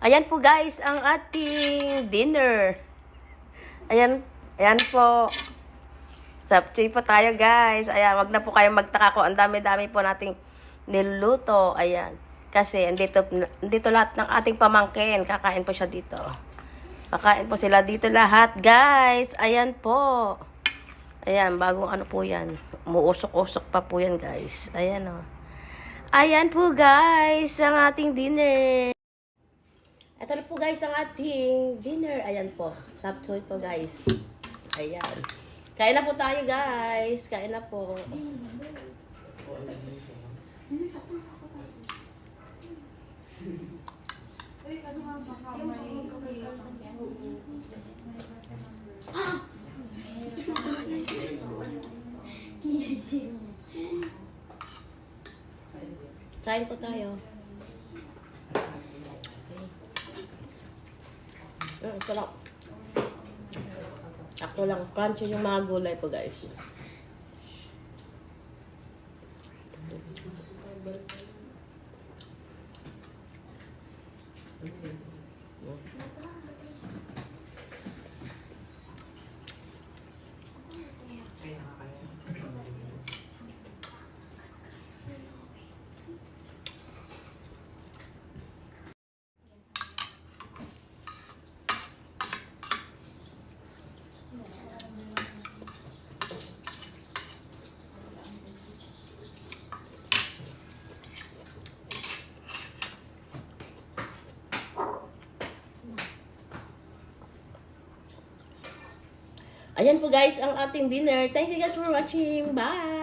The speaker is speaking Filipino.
Ayan po guys, ang ating dinner. Ayan po. Sapchoy po tayo guys. Ayan, wag na po kayong magtaka ko. Ang dami-dami po nating niluluto. Ayan. Kasi andito lahat ng ating pamangkin. Kakain po siya dito. Kakain po sila dito lahat guys. Ayan po. Ayan, bagong ano po yan. Umuusok-usok pa po yan guys. Ayan o. Ayan po guys, ang ating dinner. Ito na po guys ang ating dinner. Ayan po. Sapchoy po guys. Ayan. Kain na po tayo guys. Kain na po. Kain po tayo. Sarap. Sakto lang. Crunchy yung mga gulay po guys. Ayan po guys ang ating dinner. Thank you guys for watching. Bye!